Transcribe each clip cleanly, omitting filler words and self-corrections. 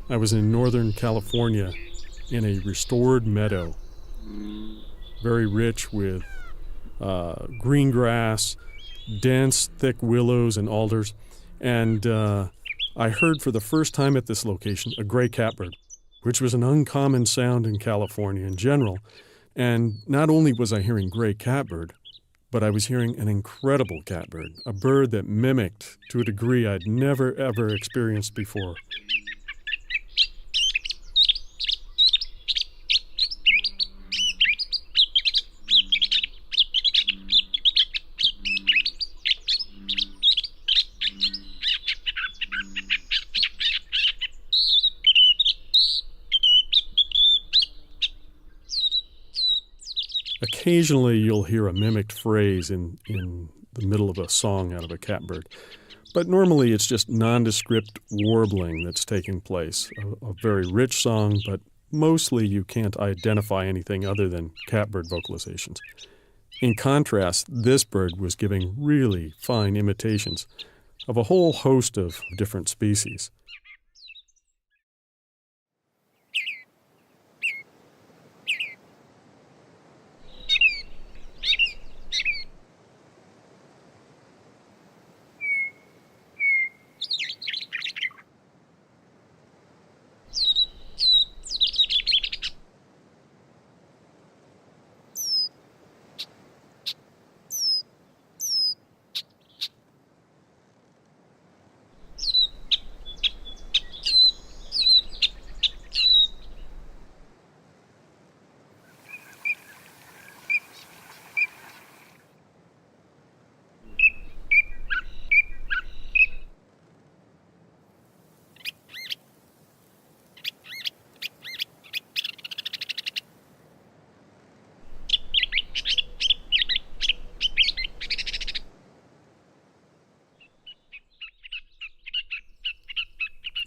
I was in Northern California in a restored meadow, very rich with green grass, dense, thick willows and alders. And I heard for the first time at this location a gray catbird, which was an uncommon sound in California in general. And not only was I hearing gray catbird, but I was hearing an incredible catbird, a bird that mimicked to a degree I'd never, ever experienced before. Occasionally you'll hear a mimicked phrase in the middle of a song out of a catbird. But normally it's just nondescript warbling that's taking place. A very rich song, but mostly you can't identify anything other than catbird vocalizations. In contrast, this bird was giving really fine imitations of a whole host of different species.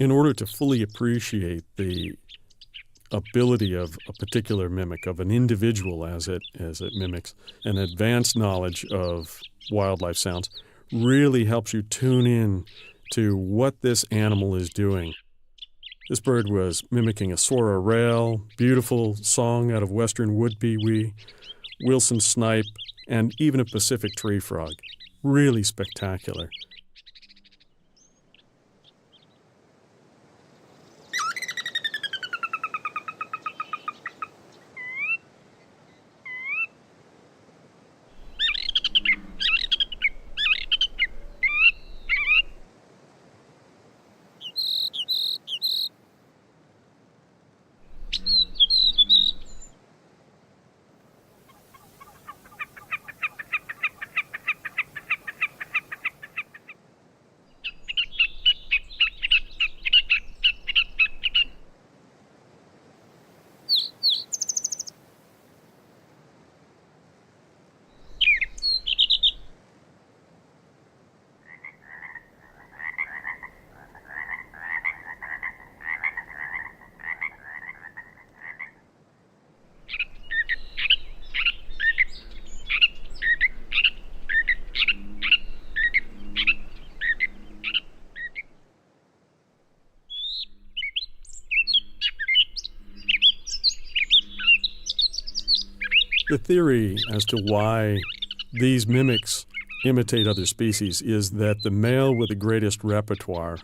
In order to fully appreciate the ability of a particular mimic, of an individual as it mimics, an advanced knowledge of wildlife sounds really helps you tune in to what this animal is doing. This bird was mimicking a sora rail, beautiful song out of western wood pewee, Wilson snipe, and even a Pacific tree frog. Really spectacular. The theory as to why these mimics imitate other species is that the male with the greatest repertoire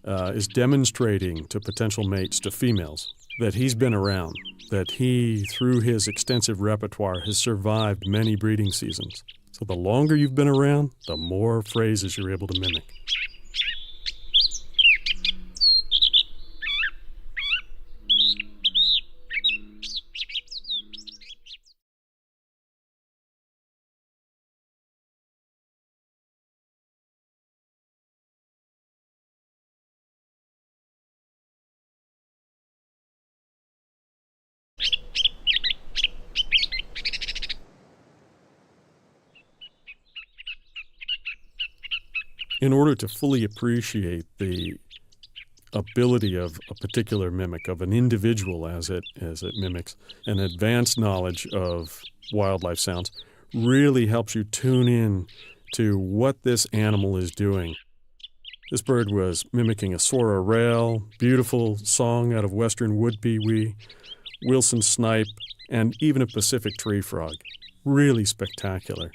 is demonstrating to potential mates, to females, that he's been around, that he, through his extensive repertoire, has survived many breeding seasons. So the longer you've been around, the more phrases you're able to mimic. In order to fully appreciate the ability of a particular mimic, of an individual as it mimics, an advanced knowledge of wildlife sounds really helps you tune in to what this animal is doing. This bird was mimicking a sora rail, beautiful song out of western wood pewee, Wilson snipe, and even a Pacific tree frog. Really spectacular.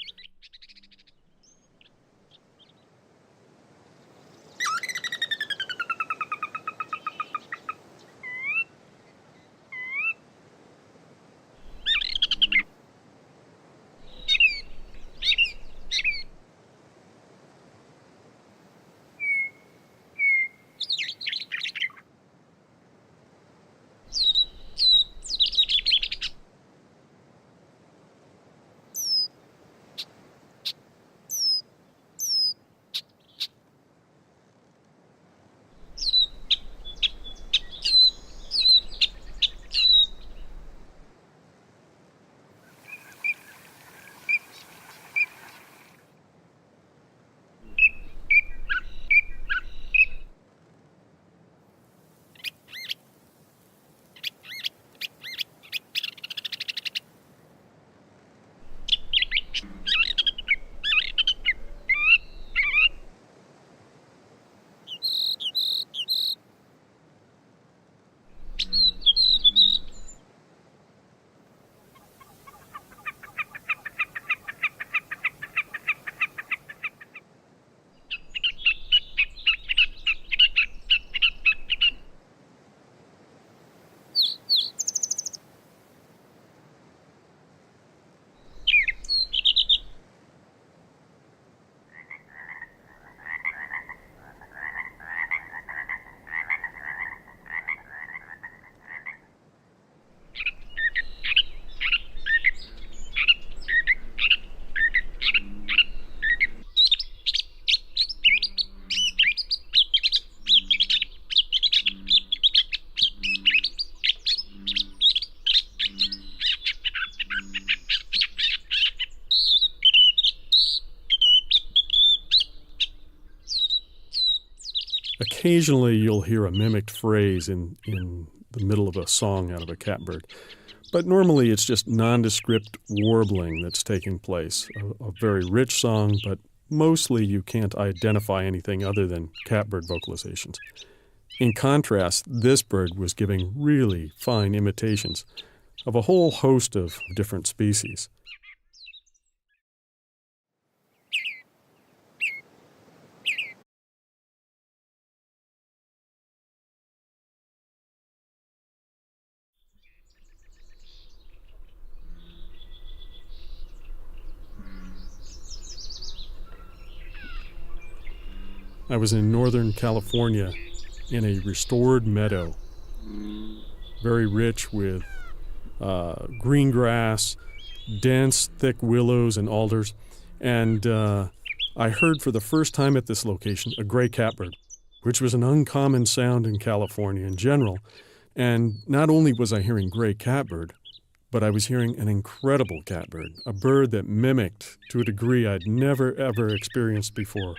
Occasionally you'll hear a mimicked phrase in the middle of a song out of a catbird. But normally it's just nondescript warbling that's taking place. A very rich song, but mostly you can't identify anything other than catbird vocalizations. In contrast, this bird was giving really fine imitations of a whole host of different species. I was in Northern California in a restored meadow, very rich with green grass, dense, thick willows and alders. And I heard for the first time at this location a gray catbird, which was an uncommon sound in California in general. And not only was I hearing gray catbird, but I was hearing an incredible catbird, a bird that mimicked to a degree I'd never, ever experienced before.